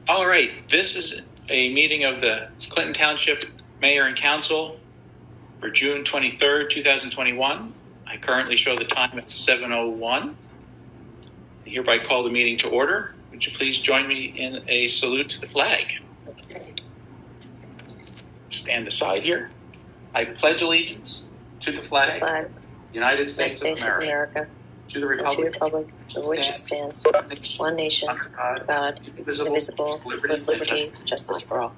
All right, this is a meeting of the Clinton Township Mayor and Council for June 23rd, 2021. I currently show the time at 7:01. I hereby call the meeting to order. Would you please join me in a salute to the flag? Stand aside here. I pledge allegiance to the flag, of the United States of America, to the republic for which it stands, one nation, under God, indivisible, with liberty and justice for all.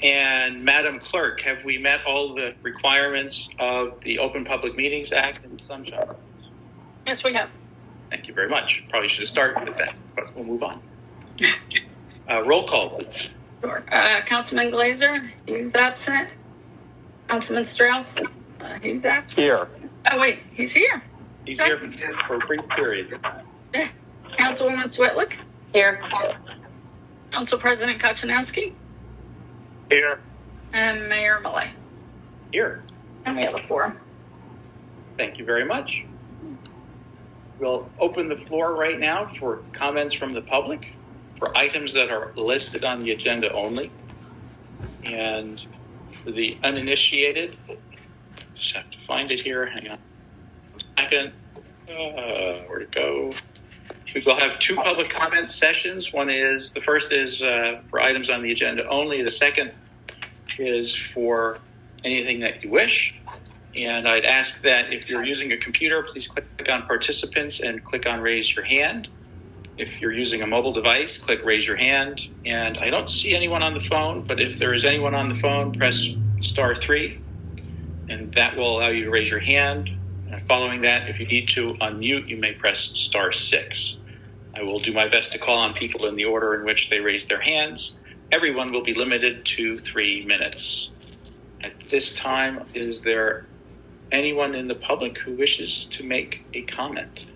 And Madam Clerk, have we met all the requirements of the Open Public Meetings Act and Sunshine? Yes, we have. Thank you very much. Probably should have started with that, but we'll move on. Roll call, please. Sure. Councilman Glazer, he's absent. Councilman Strauss, he's absent. Here. Oh, wait, he's here. He's here for a brief period. Yeah. Councilwoman Switlick. Here. Council President Kochanowski. Here. And Mayor Millay. Here. And we have a quorum. Thank you very much. We'll open the floor right now for comments from the public for items that are listed on the agenda only. And for the uninitiated, just have to find it here. Hang on a second. Where'd it go? We will have two public comment sessions. The first is for items on the agenda only. The second is for anything that you wish. And I'd ask that if you're using a computer, please click on participants and click on raise your hand. If you're using a mobile device, click raise your hand. And I don't see anyone on the phone, but if there is anyone on the phone, press *3, and that will allow you to raise your hand. And following that, if you need to unmute, you may press *6. I will do my best to call on people in the order in which they raise their hands. Everyone will be limited to 3 minutes. At this time, is there anyone in the public who wishes to make a comment?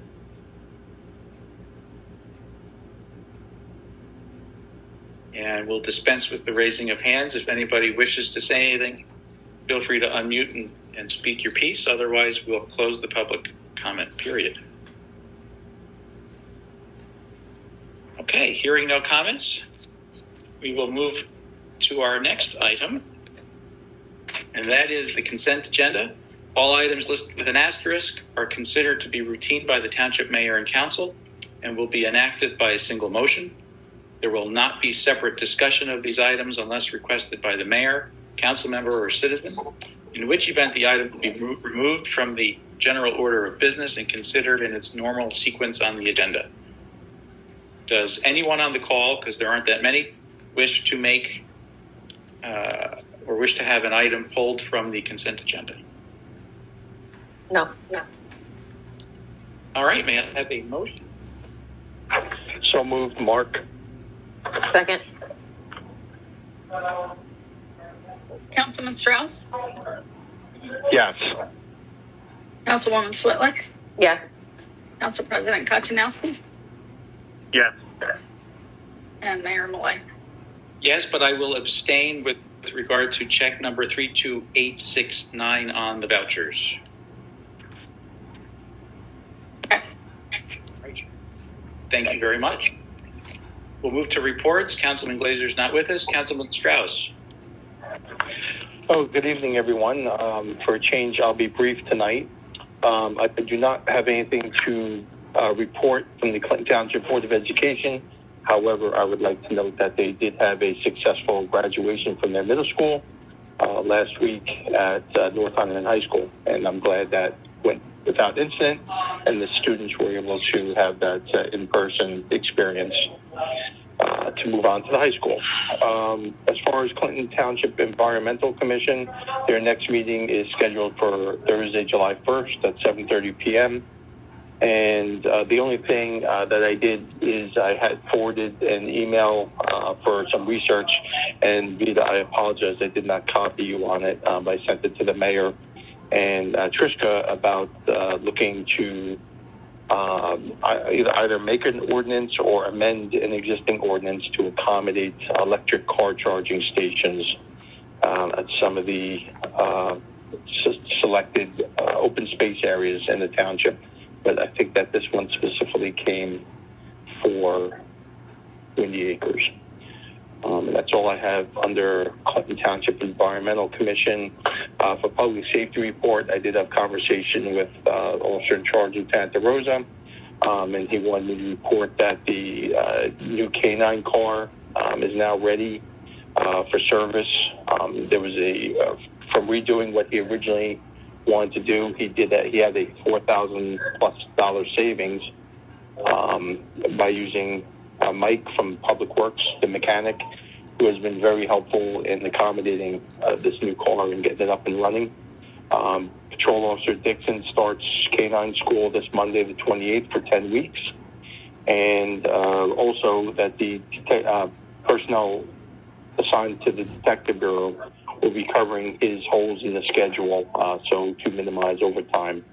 And we'll dispense with the raising of hands. If anybody wishes to say anything, feel free to unmute and speak your piece. Otherwise, we'll close the public comment period. Okay, hearing no comments, we will move to our next item, and that is the consent agenda. All items listed with an asterisk are considered to be routine by the Township Mayor and Council and will be enacted by a single motion. There will not be separate discussion of these items unless requested by the mayor, council member, or citizen, in which event the item will be removed from the general order of business and considered in its normal sequence on the agenda. Does anyone on the call, because there aren't that many, wish to make or wish to have an item pulled from the consent agenda? No. All right, may I have a motion? So moved, Mark. Second. Councilman Strauss. Yes. Councilwoman Switlick. Yes. Council President Kochanowski. Yes. And Mayor Millay. Yes, but I will abstain with regard to check number 32869 on the vouchers. Okay. Thank you very much. We'll move to reports. Councilman Glazer's not with us. Councilman Strauss. Oh, good evening, everyone. For a change, I'll be brief tonight. I do not have anything to report from the Clinton Township Board of Education. However, I would like to note that they did have a successful graduation from their middle school last week at North Hunterdon High School, and I'm glad that went without incident, and the students were able to have that in-person experience to move on to the high school. As far as Clinton Township Environmental Commission, their next meeting is scheduled for Thursday, July 1st at 7:30 p.m. And the only thing that I did is I had forwarded an email for some research, and Vita, I apologize, I did not copy you on it. I sent it to the mayor and Triska about looking to either make an ordinance or amend an existing ordinance to accommodate electric car charging stations at some of the selected open space areas in the township. But I think that this one specifically came for Windy Acres. And that's all I have under Clinton Township Environmental Commission. For public safety report, I did have conversation with Officer in Charge Lieutenant DeRosa, and he wanted me to report that the new K9 car is now ready for service. There was from redoing what he originally wanted to do, he had a $4,000+ savings by using Mike from Public Works, the mechanic, who has been very helpful in accommodating this new car and getting it up and running. Patrol Officer Dixon starts K9 school this Monday, the 28th, for 10 weeks. And also that the personnel assigned to the Detective Bureau will be covering his holes in the schedule, so to minimize overtime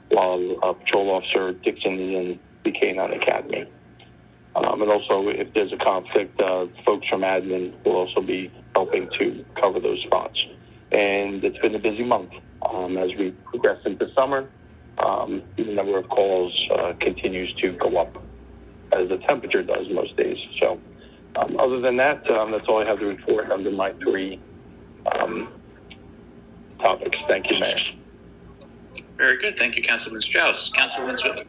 while Patrol Officer Dixon is in the K9 Academy. And also, if there's a conflict, folks from admin will also be helping to cover those spots. And it's been a busy month. As we progress into summer, the number of calls continues to go up, as the temperature does most days. So other than that, that's all I have to report under my three topics. Thank you, Mayor. Very good. Thank you, Councilman Strauss. Councilwoman Swithin.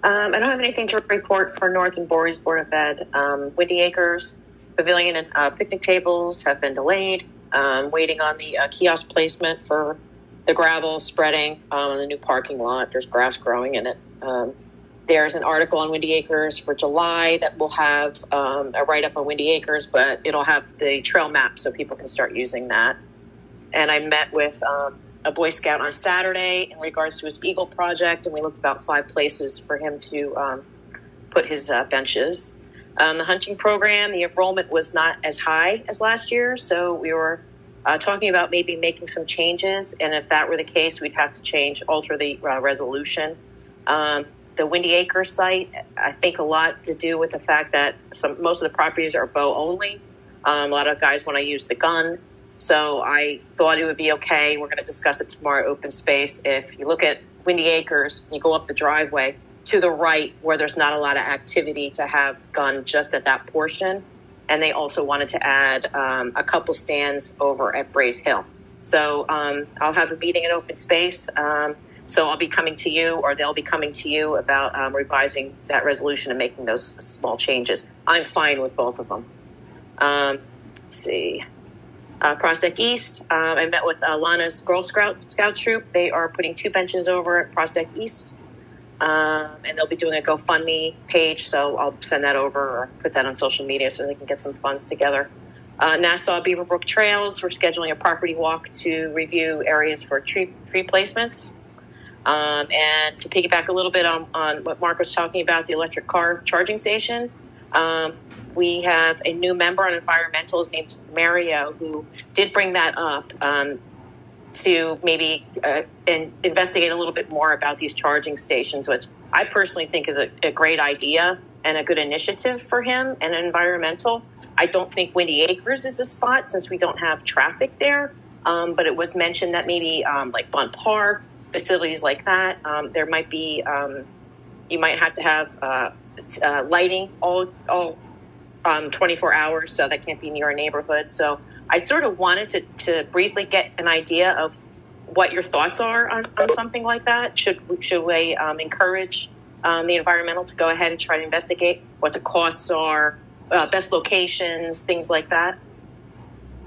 I don't have anything to report for North and Voorhees Board of Ed. Windy Acres Pavilion and picnic tables have been delayed. Waiting on the kiosk placement for the gravel spreading on the new parking lot. There's grass growing in it. There's an article on Windy Acres for July that will have a write-up on Windy Acres, but it'll have the trail map so people can start using that. And I met with a Boy Scout on Saturday in regards to his Eagle project, and we looked about 5 places for him to put his benches. The hunting program, the enrollment was not as high as last year, so we were talking about maybe making some changes, and if that were the case, we'd have to alter the resolution. The Windy Acres site, I think a lot to do with the fact that most of the properties are bow only. A lot of guys want to use the gun. So I thought it would be okay. We're going to discuss it tomorrow, open space. If you look at Windy Acres, you go up the driveway to the right where there's not a lot of activity to have gun just at that portion. And they also wanted to add a couple stands over at Braze Hill. So I'll have a meeting in open space. So I'll be coming to you, or they'll be coming to you about revising that resolution and making those small changes. I'm fine with both of them. Let's see. Prospect East, I met with Lana's Girl Scout troop. They are putting 2 benches over at Prospect East, and they'll be doing a GoFundMe page, so I'll send that over or put that on social media so they can get some funds together. Nassau Beaverbrook Trails, we're scheduling a property walk to review areas for tree placements. And to piggyback a little bit on what Mark was talking about, the electric car charging station, we have a new member on environmental. His name's Mario, who did bring that up to maybe investigate a little bit more about these charging stations, which I personally think is a great idea and a good initiative for him and environmental. I don't think Windy Acres is the spot since we don't have traffic there, but it was mentioned that maybe like Bond Park, facilities like that, there might be, you might have to have lighting all 24 hours, so that can't be near a neighborhood. So I sort of wanted to briefly get an idea of what your thoughts are on something like that. Should we encourage the environmental to go ahead and try to investigate what the costs are, best locations, things like that?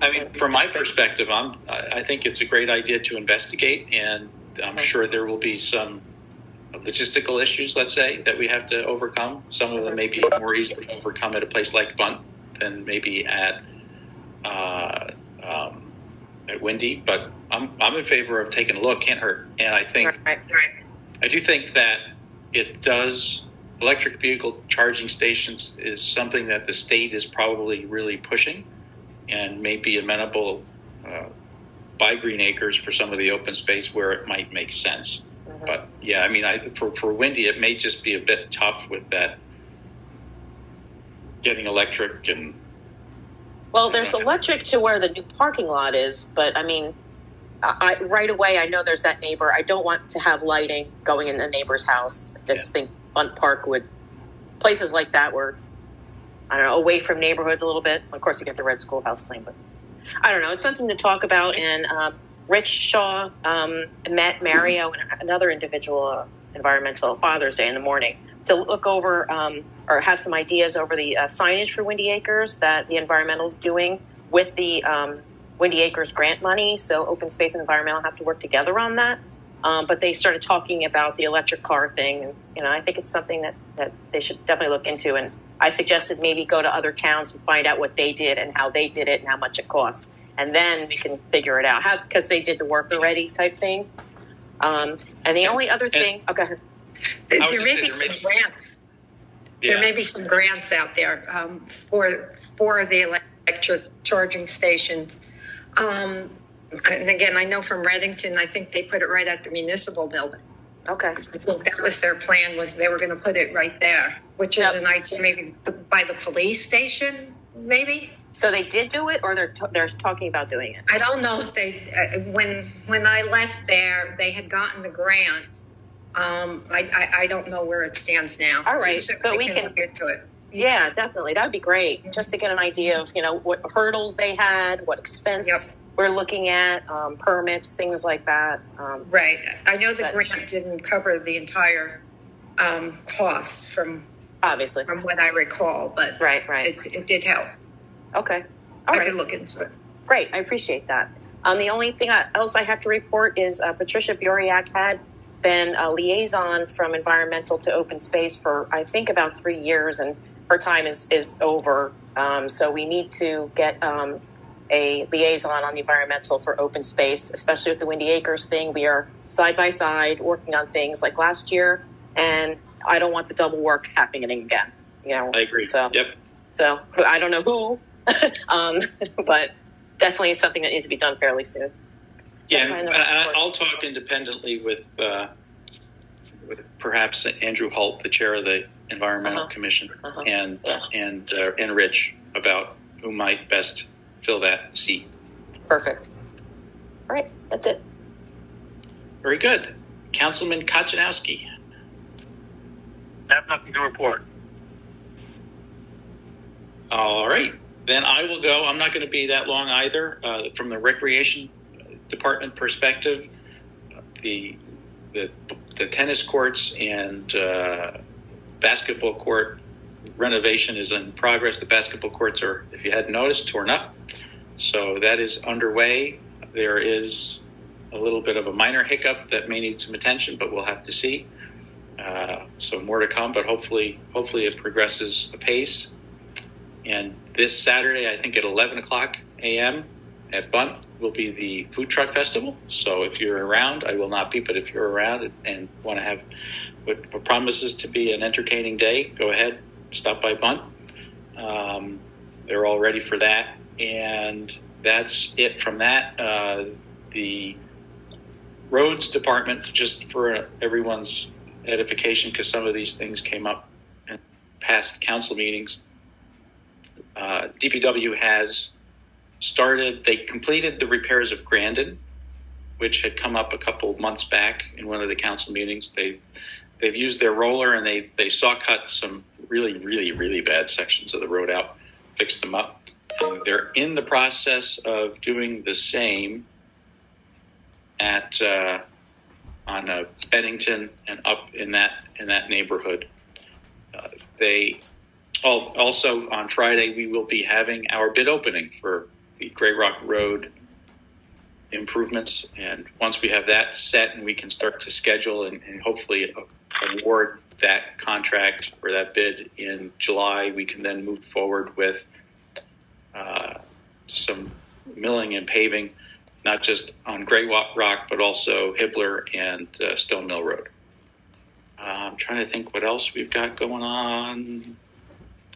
I mean, from my perspective, I think it's a great idea to investigate, and I'm sure there will be some logistical issues, let's say, that we have to overcome. Some of them may be more easily overcome at a place like Bunt than maybe at Windy. But I'm in favor of taking a look. Can't hurt. And I think I do think that it does. Electric vehicle charging stations is something that the state is probably really pushing, and may be amenable by Green Acres for some of the open space where it might make sense. But yeah, I mean, for Windy, it may just be a bit tough with that getting electric and. Well, there's electric to where the new parking lot is, but I mean, I right away I know there's that neighbor. I don't want to have lighting going in the neighbor's house. I just think Bunt Park would places like that were, I don't know, away from neighborhoods a little bit. Of course, you get the red schoolhouse thing, but I don't know. It's something to talk about. And Rich Shaw met Mario and another individual, environmental Father's Day in the morning, to look over or have some ideas over the signage for Windy Acres that the environmental's doing with the Windy Acres grant money. So open space and environmental have to work together on that. But they started talking about the electric car thing. And, I think it's something that they should definitely look into. And I suggested maybe go to other towns and find out what they did and how they did it and how much it costs. And then we can figure it out because they did the work already type thing. And the only other thing, go ahead. There may be some grants. Yeah. There may be some grants out there for the electric charging stations. And again, I know from Reddington, I think they put it right at the municipal building. Okay. I think that was their plan, was they were going to put it right there, which is an idea maybe by the police station, maybe. So they did do it, or they're talking about doing it? I don't know if they, when I left there, they had gotten the grant. I don't know where it stands now. All right, but we can look into it. Yeah, definitely. That would be great, just to get an idea of, what hurdles they had, what expense we're looking at, permits, things like that. Right. I know the grant didn't cover the entire cost from what I recall, but right. It did help. Okay. All right. I can look into it. Great. I appreciate that. The only thing else I have to report is Patricia Buriak had been a liaison from environmental to open space for, I think, about 3 years, and her time is over. So we need to get a liaison on the environmental for open space, especially with the Windy Acres thing. We are side by side working on things like last year, and I don't want the double work happening again. I agree. So I don't know who, but definitely something that needs to be done fairly soon. Yeah, and I'll talk independently with perhaps Andrew Holt, the chair of the Environmental Commission, and Rich about who might best fill that seat. Perfect. All right, that's it. Very good. Councilman Kaczynowski. I have nothing to report. All right. Then I will go. I'm not going to be that long either. From the Recreation Department perspective, the tennis courts and basketball court renovation is in progress. The basketball courts are, if you hadn't noticed, torn up. So that is underway. There is a little bit of a minor hiccup that may need some attention, but we'll have to see. So more to come, but hopefully it progresses apace. And this Saturday, I think at 11 o'clock a.m. at Bunt will be the Food Truck Festival. So if you're around, I will not be, but if you're around and want to have what promises to be an entertaining day, go ahead, stop by Bunt. They're all ready for that. And that's it from that. The roads department, just for everyone's edification, because some of these things came up in past council meetings, DPW has started, they completed the repairs of Grandin, which had come up a couple of months back in one of the council meetings. They've used their roller and they saw cut some really, really, really bad sections of the road out, fixed them up. And they're in the process of doing the same at on Bennington and up in that neighborhood. They also on Friday we will be having our bid opening for the Grey Rock Road improvements, and once we have that set and we can start to schedule and hopefully award that contract or that bid in July, we can then move forward with some milling and paving, not just on Grey Rock, but also Hibbler and Stone Mill Road. I'm trying to think what else we've got going on.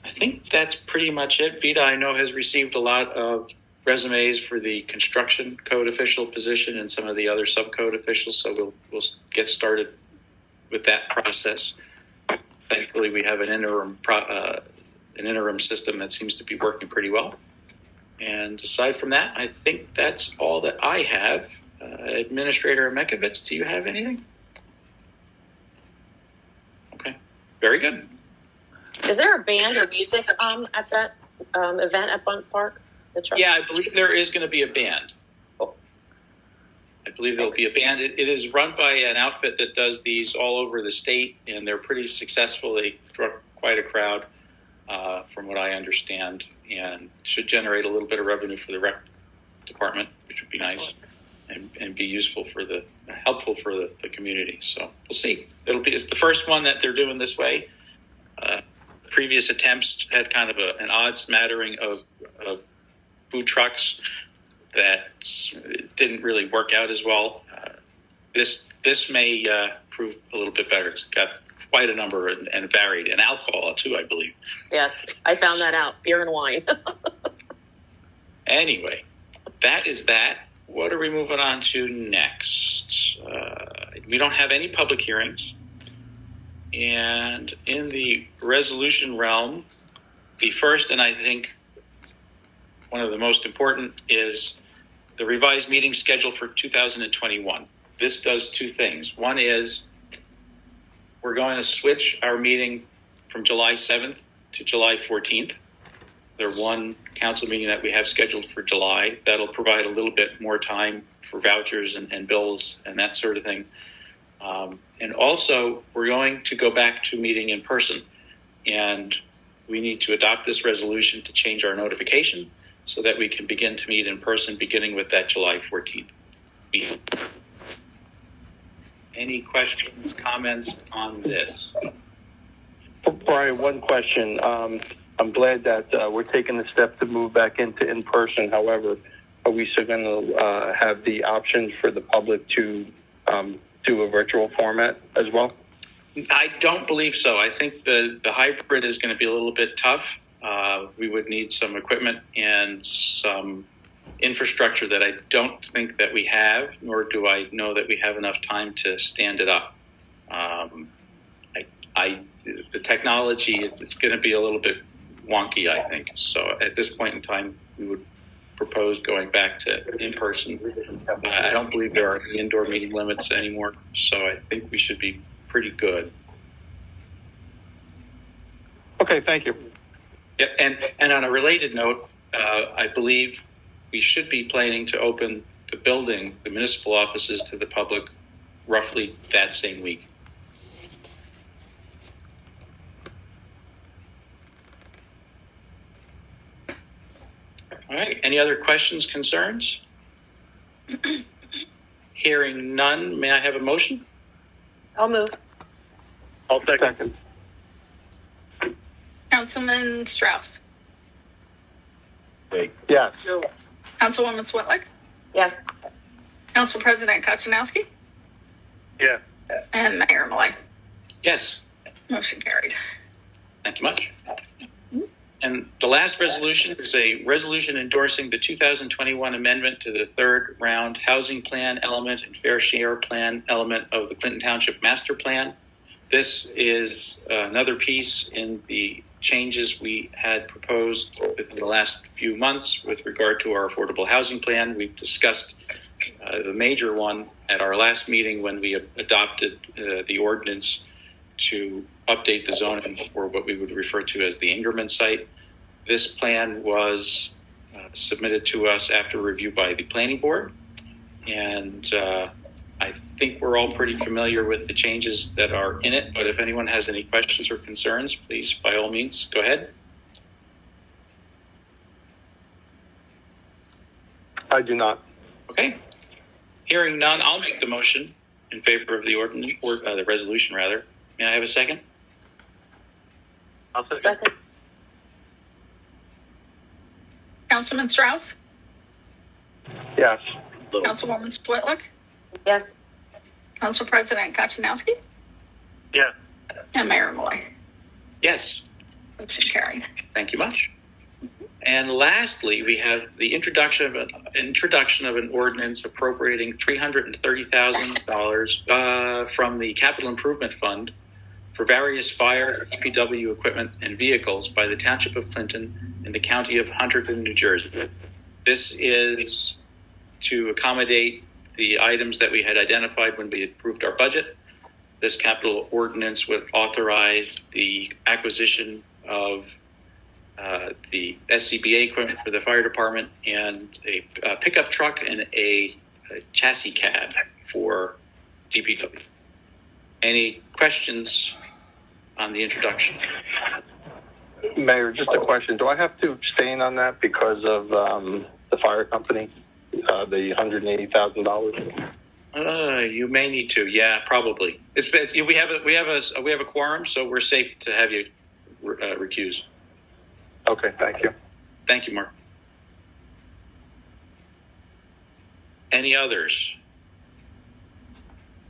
I think that's pretty much it. Vita, I know, has received a lot of resumes for the construction code official position and some of the other subcode officials, so we'll get started with that process. Thankfully, we have an interim system that seems to be working pretty well. And aside from that, I think that's all that I have. Administrator Mekovitz, do you have anything? Okay, very good. Is there a band or music at that event at Bunt Park? Yeah, I believe there is going to be a band. I believe there'll be a band. It is run by an outfit that does these all over the state, and they're pretty successful. They draw quite a crowd, from what I understand, and should generate a little bit of revenue for the rec department, which would be nice and be helpful for the community. So we'll see. It's the first one that they're doing this way. Previous attempts had kind of an odd smattering of food trucks that didn't really work out as well. This may prove a little bit better. It's got quite a number and varied, and alcohol too, I believe. Yes, I found that out. Beer and wine. Anyway, that is that. What are we moving on to next? We don't have any public hearings. And in the resolution realm, the first, and I think one of the most important, is the revised meeting schedule for 2021. This does two things. One is we're going to switch our meeting from July 7th to July 14th. The one council meeting that we have scheduled for July. That'll provide a little bit more time for vouchers and bills and that sort of thing. And also, we're going to go back to meeting in person. And we need to adopt this resolution to change our notification so that we can begin to meet in person beginning with that July 14th meeting. Any questions, comments on this? Brian, one question. I'm glad that we're taking the step to move back into in-person. However, are we still going to have the option for the public to do a virtual format as well? I don't believe so. I think the hybrid is going to be a little bit tough. We would need some equipment and some infrastructure that I don't think that we have, nor do I know that we have enough time to stand it up. The technology, it's going to be a little bit wonky, I think. So at this point in time, we would propose going back to in-person. I don't believe there are any indoor meeting limits anymore, so I think we should be pretty good. Okay, thank you. Yep, and on a related note, I believe we should be planning to open the building, the municipal offices, to the public roughly that same week. All right, any other questions, concerns? Hearing none, may I have a motion? I'll move. I'll second. Councilman Strauss. Yes. Councilwoman Swetlick. Yes. Council President Kachinowski. Yeah. And Mayor Malay. Yes. Motion carried. Thank you much. And the last resolution is a resolution endorsing the 2021 amendment to the third round housing plan element and fair share plan element of the Clinton Township Master Plan. This is another piece in the changes we had proposed within the last few months with regard to our affordable housing plan. We've discussed the major one at our last meeting when we adopted the ordinance to update the zoning for what we would refer to as the Ingerman site. This plan was submitted to us after review by the planning board, and I think we're all pretty familiar with the changes that are in it, but if anyone has any questions or concerns, please, by all means, go ahead. I do not. Okay. Hearing none, I'll make the motion in favor of the ordinance, or the resolution, rather. May I have a second? I'll Second. Councilman Strauss. Yes. Councilwoman Swetlick. Yes. Council President Kachinowski. Yes. And Mayor Malay. Yes. Motion carried. Thank you much. And lastly, we have the introduction of an ordinance appropriating $330,000 from the Capital Improvement Fund for various fire, DPW equipment, and vehicles by the Township of Clinton in the County of Hunterdon, New Jersey. This is to accommodate the items that we had identified when we approved our budget. This capital ordinance would authorize the acquisition of the SCBA equipment for the fire department and a pickup truck and a chassis cab for DPW. Any questions on the introduction? Mayor, just a question. Do I have to abstain on that because of the fire company, the $180,000? You may need to. Yeah, probably. We have a quorum, so we're safe to have you recuse. Okay, thank you. Thank you, Mark. Any others?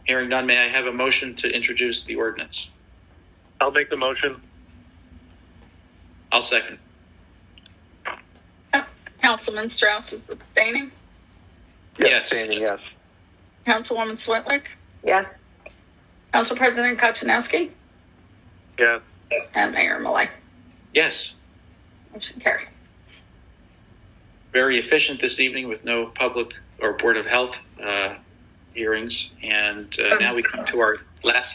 Hearing none, may I have a motion to introduce the ordinance? I'll make the motion. I'll second. Councilman Strauss is abstaining. Yes. Abstaining, yes. Councilwoman Switlick. Yes. Council President Kochanowski. Yes. And Mayor Malay. Yes. Motion carried. Very efficient this evening with no public or Board of Health hearings. And now we come to our last.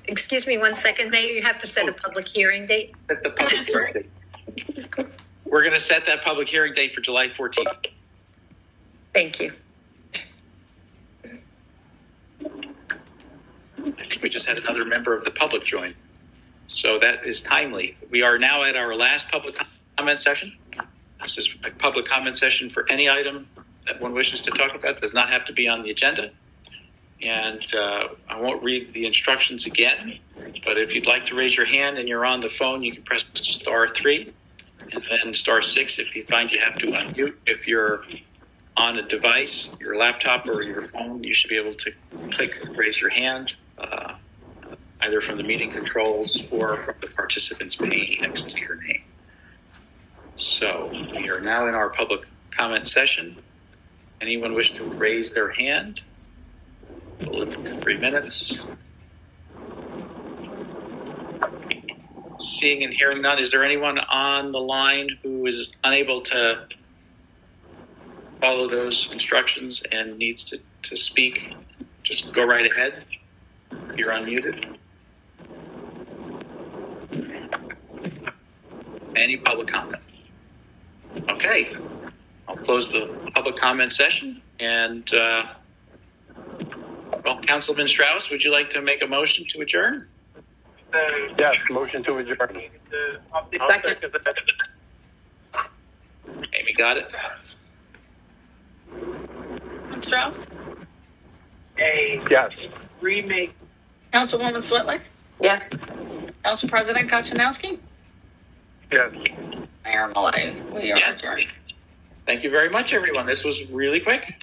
Excuse me 1 second, Mayor. You have to set a public hearing date. Set the public hearing date. We're going to set that public hearing date for July 14th. Thank you. I think we just had another member of the public join. So that is timely. We are now at our last public comment session. This is a public comment session for any item that one wishes to talk about. It does not have to be on the agenda. And I won't read the instructions again, but if you'd like to raise your hand and you're on the phone, you can press *3 and then *6 if you find you have to unmute. If you're on a device, your laptop or your phone, you should be able to click raise your hand, either from the meeting controls or from the participant's pane next to your name. So we are now in our public comment session. Anyone wish to raise their hand? We'll limit to 3 minutes. Seeing and hearing none, is there anyone on the line who is unable to follow those instructions and needs to speak? Just go right ahead. You're unmuted. Any public comment? Okay. I'll close the public comment session. And, Councilman Strauss, would you like to make a motion to adjourn? Yes, motion to adjourn. Second. Amy got it? Strauss. Yes. Councilwoman Switlick. Yes. Council President Kochanowski. Yes. Mayor Malay. We are Yes. adjourned. Thank you very much, everyone. This was really quick.